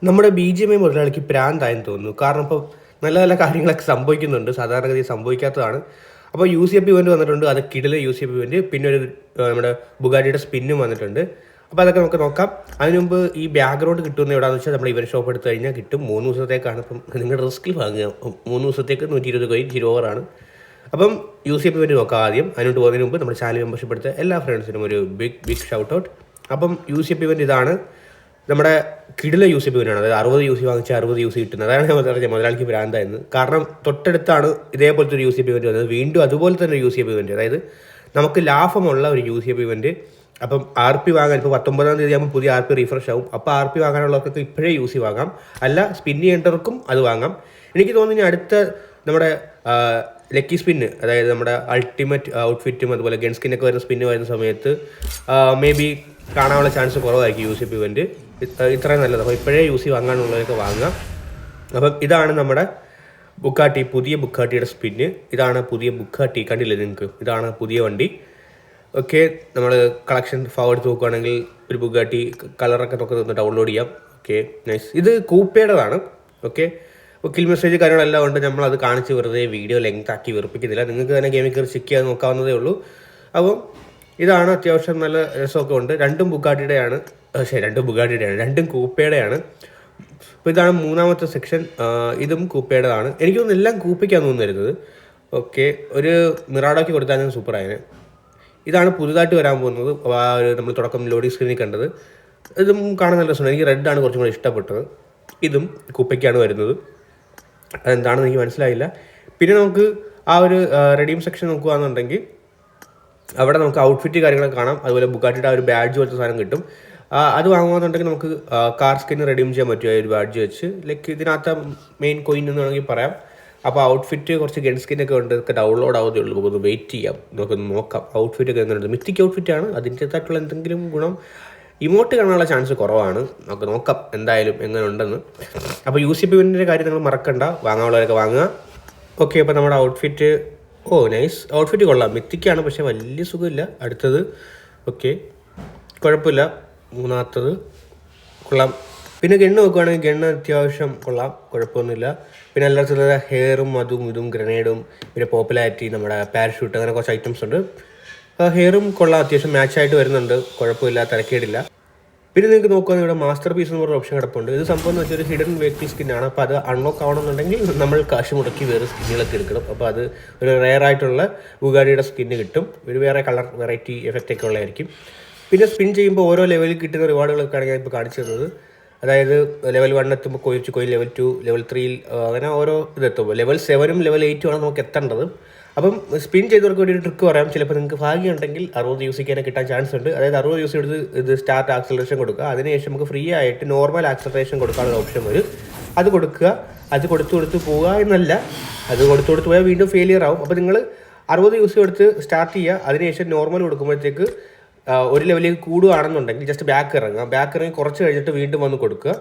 നമ്മുടെ BGMI മുതലാളിക്ക് പ്രാന്തായെന്ന് തോന്നുന്നു. കാരണം ഇപ്പോൾ നല്ല നല്ല കാര്യങ്ങളൊക്കെ സംഭവിക്കുന്നുണ്ട്, സാധാരണഗതിയിൽ സംഭവിക്കാത്തതാണ്. അപ്പോൾ UCP ഇവൻറ്റ് വന്നിട്ടുണ്ട്, അത് കിടിലൻ UCP ഇവൻറ്റ്. പിന്നെ ഒരു നമ്മുടെ ബുഗാട്ടിയുടെ സ്പിന്നും വന്നിട്ടുണ്ട്. അപ്പോൾ അതൊക്കെ നമുക്ക് നോക്കാം. അതിന് മുമ്പ് ഈ ബാക്ക്ഗ്രൗണ്ട് കിട്ടുന്ന എവിടെയാണെന്ന് വെച്ചാൽ നമ്മൾ ഇവൻറ്റ് ഷോപ്പ് എടുത്ത് കഴിഞ്ഞാൽ കിട്ടും. 3 ദിവസത്തേക്കാണ്. ഇപ്പം നിങ്ങളുടെ റിസ്കിൽ വാങ്ങുക. 3 ദിവസത്തേക്ക് 120 കോയിൻ 0 ഓവറാണ്. അപ്പം UCP ഇവൻറ്റ് നോക്കാം ആദ്യം. അതിനോട്ട് പോകുന്നതിന് മുമ്പ് നമ്മുടെ ചാനൽ മെമ്പർഷിപ്പ് എടുത്ത എല്ലാ ഫ്രണ്ട്സിനും ഒരു ബിഗ് ഷൗട്ട് ഔട്ട്. അപ്പം UCP ഇവൻറ്റ് ഇതാണ്. നമ്മുടെ കിടില UCP ഇവൻ്റാണ്. അതായത് 60 UC വാങ്ങിച്ച് 60 UC കിട്ടുന്നത്. അതാണ് ഞാൻ പറഞ്ഞത് മുതലാളിക്ക് ഭ്രാന്തായിരുന്നു. കാരണം തൊട്ടടുത്താണ് ഇതേപോലത്തെ ഒരു UCP ഇവൻറ്റ് വന്നത്. വീണ്ടും അതുപോലെ തന്നെ ഒരു UCP ഇവൻറ്റ്, അതായത് നമുക്ക് ലാഭമുള്ള ഒരു UCP ഇവൻറ്റ്. അപ്പം RP വാങ്ങാൻ ഇപ്പോൾ 19-ാം തീയതി ആകുമ്പോൾ പുതിയ RP റീഫ്രഷ് ആവും. അപ്പോൾ RP വാങ്ങാനുള്ളവർക്കൊക്കെ ഇപ്പോഴേ UC വാങ്ങാം. അല്ല സ്പിൻ ചെയ്യേണ്ടവർക്കും അത് വാങ്ങാം. എനിക്ക് തോന്നുന്നു ഇനി അടുത്ത നമ്മുടെ ലക്കി സ്പിന്ന്, അതായത് നമ്മുടെ അൾട്ടിമേറ്റ് ഔട്ട്ഫിറ്റും അതുപോലെ ഗൺ സ്കിന്നൊക്കെ വരുന്ന സ്പിന്ന് വരുന്ന സമയത്ത് മേ ബി കാണാനുള്ള ചാൻസ് കുറവായിരിക്കും UCP ഇവൻറ്റ്. ഇത്രയും നല്ലത്. അപ്പോൾ ഇപ്പോഴേ UC വാങ്ങാനുള്ളവരൊക്കെ വാങ്ങാം. അപ്പം ഇതാണ് നമ്മുടെ ബുഗാട്ടി, പുതിയ ബുഗാട്ടിയുടെ സ്പിന്ന്. ഇതാണ് പുതിയ ബുഗാട്ടി, കണ്ടില്ലേ നിങ്ങൾക്ക്? ഇതാണ് പുതിയ വണ്ടി. ഓക്കെ, നമ്മൾ കളക്ഷൻ എടുത്ത് നോക്കുകയാണെങ്കിൽ ഒരു ബുഗാട്ടി കളറൊക്കെ നമുക്ക് ഡൗൺലോഡ് ചെയ്യാം. Okay, nice. ഇത് കൂപ്പയുടേതാണ്. ഓക്കെ, അപ്പോൾ കിൽ മെസ്സേജ് കാര്യങ്ങളെല്ലാം ഉണ്ട്. നമ്മളത് കാണിച്ച് വെറുതെ വീഡിയോ ലെങ്ത് ആക്കി വെറുപ്പിക്കുന്നില്ല. നിങ്ങൾക്ക് തന്നെ ഗെയിമിൽ കയറി ചെക്ക് ചെയ്യാൻ നോക്കാവുന്നതേ ഉള്ളൂ. അപ്പം ഇതാണ്, അത്യാവശ്യം നല്ല രസമൊക്കെ ഉണ്ട്. രണ്ടും ബുഗാട്ടിയുടെയാണ്, രണ്ടും കൂപ്പയുടെയാണ്. അപ്പോൾ ഇതാണ് മൂന്നാമത്തെ സെക്ഷൻ. ഇതും കൂപ്പയുടേതാണ്. എനിക്ക് തോന്നുന്നു എല്ലാം കൂപ്പയ്ക്കാണ് തോന്നുന്നത്. ഓക്കെ, ഒരു മിറാഡോയ്ക്ക് കൊടുത്താൽ ഞാൻ സൂപ്പറായതിന്. ഇതാണ് പുതുതായിട്ട് വരാൻ പോകുന്നത്. ആ ഒരു നമ്മൾ തുടക്കം ലോഡിംഗ് സ്ക്രീനിൽ കണ്ടത്. ഇതും കാണാൻ നല്ല രസമാണ്. എനിക്ക് റെഡാണ് കുറച്ചും കൂടി ഇഷ്ടപ്പെട്ടത്. ഇതും കൂപ്പയ്ക്കാണ് വരുന്നത്. അതെന്താണെന്ന് എനിക്ക് മനസ്സിലായില്ല. പിന്നെ നമുക്ക് ആ ഒരു റെഡീം സെക്ഷൻ നോക്കുകയാണെന്നുണ്ടെങ്കിൽ അവിടെ നമുക്ക് ഔട്ട്ഫിറ്റ് കാര്യങ്ങളൊക്കെ കാണാം. അതുപോലെ ബുഗാട്ടിയുടെ ആ ഒരു ബാഡ്ജ് പോലത്തെ സാധനം കിട്ടും. അത് വാങ്ങുകയാണെന്നുണ്ടെങ്കിൽ നമുക്ക് കാർ സ്കിന്ന് റെഡീം ചെയ്യാൻ പറ്റും ആ ഒരു ബാഡ്ജ് വെച്ച്. ലൈക്ക് ഇതിനകത്ത് മെയിൻ കോയിൻ എന്ന് വേണമെങ്കിൽ പറയാം. അപ്പോൾ ഔട്ട്ഫിറ്റ് കുറച്ച് ഗൺ സ്കിന്നൊക്കെ ഉണ്ട്, ഇതൊക്കെ ഡൗൺലോഡ് ആവുന്നതേ ഉള്ളൂ. നമുക്കൊന്ന് വെയിറ്റ് ചെയ്യാം, നമുക്കൊന്ന് നോക്കാം ഔട്ട്ഫിറ്റൊക്കെ എങ്ങനെയുണ്ട്. മിത്തിക്ക് ഔട്ട്ഫിറ്റാണ്, അതിൻ്റെതായിട്ടുള്ള എന്തെങ്കിലും ഗുണം ഇമോട്ട് കാണാനുള്ള ചാൻസ് കുറവാണ്. നമുക്ക് നോക്കാം എന്തായാലും എങ്ങനെ ഉണ്ടെന്ന്. അപ്പോൾ UCP ഇവൻറ്റിൻ്റെ കാര്യം നിങ്ങൾ മറക്കണ്ട, വാങ്ങാനുള്ളവരൊക്കെ വാങ്ങുക. ഓക്കെ, അപ്പോൾ നമ്മുടെ ഔട്ട്ഫിറ്റ്, നൈസ് ഔട്ട്ഫിറ്റ് കൊള്ളാം. മിത്തിക്കാണ്, പക്ഷേ വലിയ സുഖമില്ല. അടുത്തത് ഓക്കെ, കുഴപ്പമില്ല. മൂന്നാമത്തത് കൊള്ളാം. പിന്നെ ഗണ്ണ് നോക്കുകയാണെങ്കിൽ ഗണ്ണ് അത്യാവശ്യം കൊള്ളാം, കുഴപ്പമൊന്നുമില്ല. പിന്നെ എല്ലാത്തിലുള്ള ഹെയറും അതും ഇതും ഗ്രനേഡും പിന്നെ പോപ്പുലാരിറ്റി, നമ്മുടെ പാരഷൂട്ട്, അങ്ങനെ കുറച്ച് ഐറ്റംസ് ഉണ്ട്. ഹെയറും കൊള്ളാം, അത്യാവശ്യം മാച്ചായിട്ട് വരുന്നുണ്ട്, കുഴപ്പമില്ല, തിരക്കേടില്ല. പിന്നെ നിങ്ങൾക്ക് നോക്കുകയാണെങ്കിൽ ഇവിടെ മാസ്റ്റർ പീസ് എന്ന് പറഞ്ഞ ഓപ്ഷൻ കിടപ്പുണ്ട്. ഇത് സംഭവം എന്ന് വെച്ചാൽ ഒരു ഹിഡൻ വെഹിക്കിൾ സ്കിന്നാണ്. അപ്പോൾ അത് അൺലോക്ക് ആവണമെന്നുണ്ടെങ്കിൽ നമ്മൾ കാശ് മുടക്കി വേറെ സ്കിന്നുകളൊക്കെ എടുക്കണം. അപ്പോൾ അത് ഒരു റെയർ ആയിട്ടുള്ള ബുഗാട്ടിയുടെ സ്കിന്ന് കിട്ടും. ഒരു വേറെ കളർ വെറൈറ്റി എഫക്റ്റ് ഒക്കെ ഉള്ളതായിരിക്കും. പിന്നെ സ്പിൻ ചെയ്യുമ്പോൾ ഓരോ ലെവലിൽ കിട്ടുന്ന റിവാർഡുകളൊക്കെയാണ് ഞാൻ ഇപ്പോൾ കാണിച്ചു തന്നത്. അതായത് ലെവൽ 1 എത്തുമ്പോൾ കോയിൻ, ലെവൽ 2, ലെവൽ 3 അങ്ങനെ ഓരോ ഇതെത്തുമ്പോൾ ലെവൽ 7ഉം ലെവൽ 8ഉം ആണ് നമുക്ക് എത്തേണ്ടത്. അപ്പം സ്പിൻ ചെയ്തവർക്ക് വേണ്ടി ഒരു ട്രിക്ക് പറയാം. ചിലപ്പോൾ നിങ്ങൾക്ക് ഭാഗ്യമുണ്ടെങ്കിൽ 60 UC കിട്ടാൻ ചാൻസ് ഉണ്ട്. അതായത് 60 UC എടുത്ത് ഇത് സ്റ്റാർട്ട് ആക്സലറേഷൻ കൊടുക്കുക. അതിനുശേഷം നമുക്ക് ഫ്രീ ആയിട്ട് നോർമൽ ആക്സലറേഷൻ കൊടുക്കാനുള്ള ഓപ്ഷൻ വരും. അത് കൊടുക്കുക. അത് കൊടുത്ത് പോവുക എന്നല്ല, അത് കൊടുത്ത് പോയാൽ വീണ്ടും ഫെയിലിയർ ആവും. അപ്പോൾ നിങ്ങൾ 60 UC എടുത്ത് സ്റ്റാർട്ട് ചെയ്യുക. അതിനുശേഷം നോർമൽ കൊടുക്കുമ്പോഴത്തേക്ക് ഒരു ലെവലിലേക്ക് കൂടുകയാണെന്നുണ്ടെങ്കിൽ ജസ്റ്റ് ബാക്ക് ഇറങ്ങി കുറച്ച് കഴിഞ്ഞിട്ട് വീണ്ടും വന്ന് കൊടുക്കുക.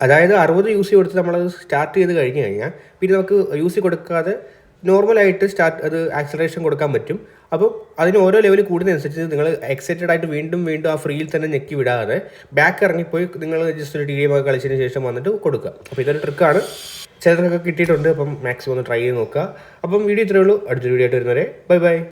അതായത് 60 UC കൊടുത്ത് നമ്മളത് സ്റ്റാർട്ട് ചെയ്ത് കഴിഞ്ഞ് കഴിഞ്ഞാൽ പിന്നെ നമുക്ക് UC കൊടുക്കാതെ നോർമലായിട്ട് അത് ആക്സലറേഷൻ കൊടുക്കാൻ പറ്റും. അപ്പോൾ അതിന് ഓരോ ലെവൽ കൂടുന്നതനുസരിച്ച് നിങ്ങൾ എക്സൈറ്റഡ് ആയിട്ട് വീണ്ടും ആ ഫ്രീയിൽ തന്നെ ഞെക്കി വിടാതെ ബാക്ക് ഇറങ്ങിപ്പോയി നിങ്ങൾ ജസ്റ്റ് ഒരു TDM ഒക്കെ കളിച്ചതിന് ശേഷം വന്നിട്ട് കൊടുക്കുക. അപ്പോൾ ഇതൊരു ട്രിക്കാണ്, ചിലർക്കൊക്കെ കിട്ടിയിട്ടുണ്ട്. അപ്പം മാക്സിമം ഒന്ന് ട്രൈ ചെയ്ത് നോക്കുക. അപ്പം വീഡിയോ ഇത്രയേ ഉള്ളൂ. അടുത്തൊരു വീഡിയോ ആയിട്ട് വരുന്നവരെ ബൈ.